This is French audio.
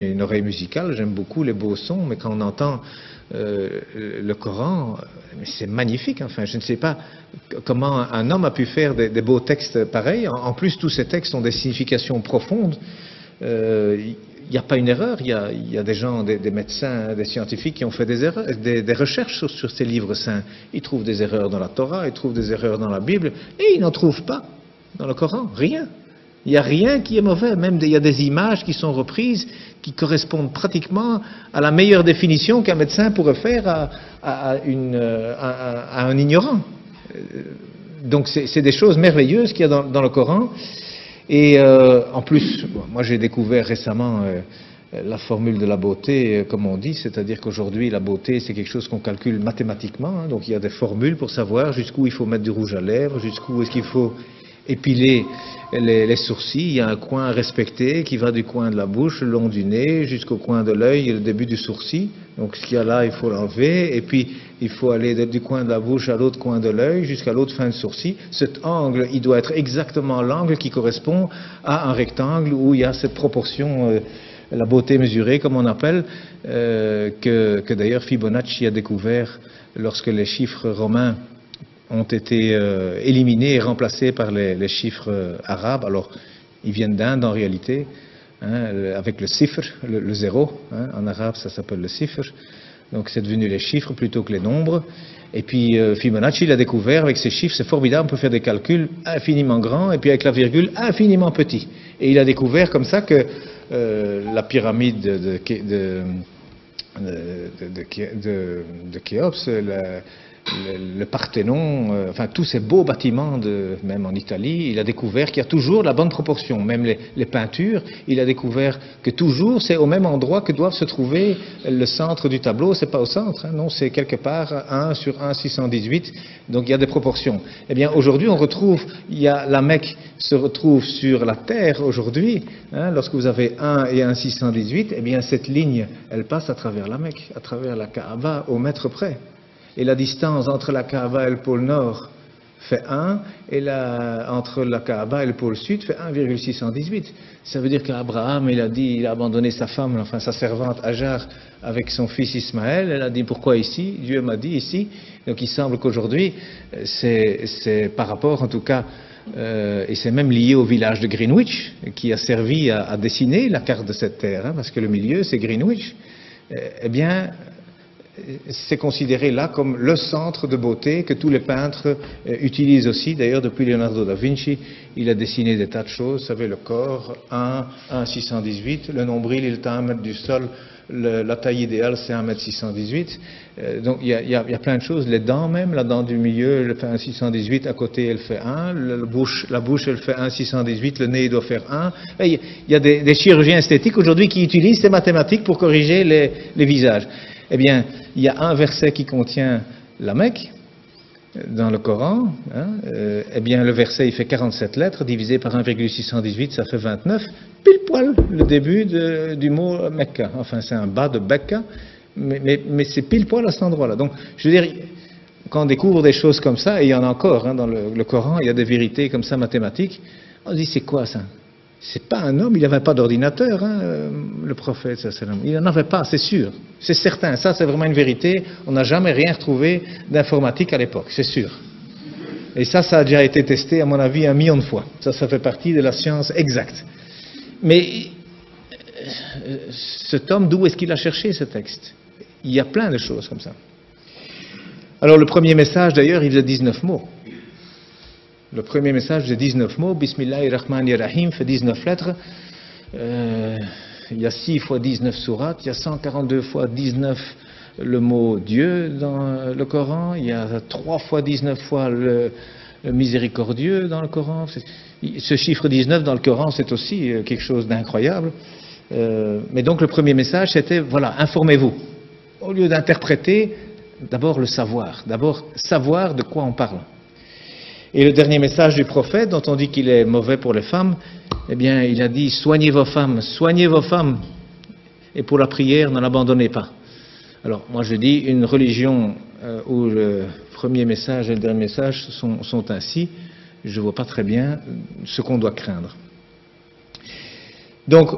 une oreille musicale, j'aime beaucoup les beaux sons, mais quand on entend le Coran, c'est magnifique. Enfin, je ne sais pas comment un homme a pu faire des beaux textes pareils. En plus, tous ces textes ont des significations profondes. Il n'y a pas une erreur. Il y a des gens, des médecins, des scientifiques qui ont fait des erreurs, des recherches sur ces livres saints. Ils trouvent des erreurs dans la Torah, ils trouvent des erreurs dans la Bible, et ils n'en trouvent pas dans le Coran. Rien. Il n'y a rien qui est mauvais, même il y a des images qui sont reprises qui correspondent pratiquement à la meilleure définition qu'un médecin pourrait faire à un ignorant. Donc c'est des choses merveilleuses qu'il y a dans le Coran. Et en plus, moi j'ai découvert récemment la formule de la beauté, comme on dit, c'est-à-dire qu'aujourd'hui la beauté c'est quelque chose qu'on calcule mathématiquement, hein, donc il y a des formules pour savoir jusqu'où il faut mettre du rouge à lèvres, jusqu'où est-ce qu'il faut épiler les sourcils. Il y a un coin à respecter qui va du coin de la bouche, le long du nez, jusqu'au coin de l'œil et le début du sourcil. Donc ce qu'il y a là, il faut l'enlever, et puis il faut aller du coin de la bouche à l'autre coin de l'œil, jusqu'à l'autre fin de sourcil. Cet angle, il doit être exactement l'angle qui correspond à un rectangle où il y a cette proportion, la beauté mesurée, comme on appelle, que d'ailleurs Fibonacci a découvert lorsque les chiffres romains ont été éliminés et remplacés par les chiffres arabes. Alors, ils viennent d'Inde en réalité, hein, avec le sifr, le zéro, hein, en arabe ça s'appelle le sifr, donc c'est devenu les chiffres plutôt que les nombres. Et puis Fibonacci l'a découvert avec ces chiffres, c'est formidable, on peut faire des calculs infiniment grands, et puis avec la virgule infiniment petit. Et il a découvert comme ça que la pyramide de Khéops, le Parthénon, enfin tous ces beaux bâtiments, même en Italie, il a découvert qu'il y a toujours la bonne proportion. Même les peintures, il a découvert que toujours c'est au même endroit que doit se trouver le centre du tableau. C'est pas au centre, hein, non, c'est quelque part 1 sur 1,618. Donc il y a des proportions. Eh bien aujourd'hui on retrouve, la Mecque se retrouve sur la terre aujourd'hui. Hein, lorsque vous avez 1 et 1,618, eh bien cette ligne, elle passe à travers la Mecque, à travers la Kaaba au mètre près. Et la distance entre la Kaaba et le pôle Nord fait 1, et entre la Kaaba et le pôle Sud fait 1,618. Ça veut dire qu'Abraham, il a abandonné sa femme, enfin sa servante Hajar, avec son fils Ismaël. Elle a dit pourquoi ici? Dieu m'a dit ici. Donc il semble qu'aujourd'hui, c'est par rapport en tout cas, et c'est même lié au village de Greenwich, qui a servi à dessiner la carte de cette terre, hein, parce que le milieu c'est Greenwich. Eh bien, c'est considéré là comme le centre de beauté que tous les peintres utilisent aussi. D'ailleurs, depuis Leonardo da Vinci, il a dessiné des tas de choses. Vous savez, le corps, 1,618. Le nombril, il est à 1 mètre du sol. La taille idéale, c'est 1,618 m. Donc, il y a plein de choses. Les dents même, la dent du milieu, elle fait 1,618. À côté, elle fait 1. La bouche, elle fait 1,618. Le nez, il doit faire 1. Et il y a des chirurgiens esthétiques aujourd'hui qui utilisent ces mathématiques pour corriger les visages. Eh bien, il y a un verset qui contient la Mecque dans le Coran. Hein, eh bien, le verset, il fait 47 lettres, divisé par 1,618, ça fait 29. Pile poil le début du mot Mecca. Enfin, c'est un bas de Becca, mais c'est pile poil à cet endroit-là. Donc, je veux dire, quand on découvre des choses comme ça, et il y en a encore hein, dans le Coran, il y a des vérités comme ça mathématiques, on se dit, c'est quoi ça? C'est pas un homme, il n'avait pas d'ordinateur, hein, le prophète, il n'en avait pas, c'est sûr, c'est certain, ça c'est vraiment une vérité, on n'a jamais rien retrouvé d'informatique à l'époque, c'est sûr. Et ça a déjà été testé, à mon avis, 1 million de fois, ça fait partie de la science exacte. Mais cet homme, d'où est-ce qu'il a cherché ce texte? Il y a plein de choses comme ça. Alors le premier message d'ailleurs, il faisait 19 mots. Le premier message de 19 mots, Bismillahirrahmanirrahim, fait 19 lettres. Il y a 6 fois 19 sourates, il y a 142 fois 19 le mot Dieu dans le Coran, il y a 3 fois 19 fois le miséricordieux dans le Coran. Ce chiffre 19 dans le Coran, c'est aussi quelque chose d'incroyable. Mais donc le premier message, c'était, voilà, informez-vous. Au lieu d'interpréter, d'abord le savoir. D'abord savoir de quoi on parle. Et le dernier message du prophète, dont on dit qu'il est mauvais pour les femmes, eh bien, il a dit, soignez vos femmes, et pour la prière, ne l'abandonnez pas. Alors, moi je dis, une religion où le premier message et le dernier message sont ainsi, je ne vois pas très bien ce qu'on doit craindre. Donc,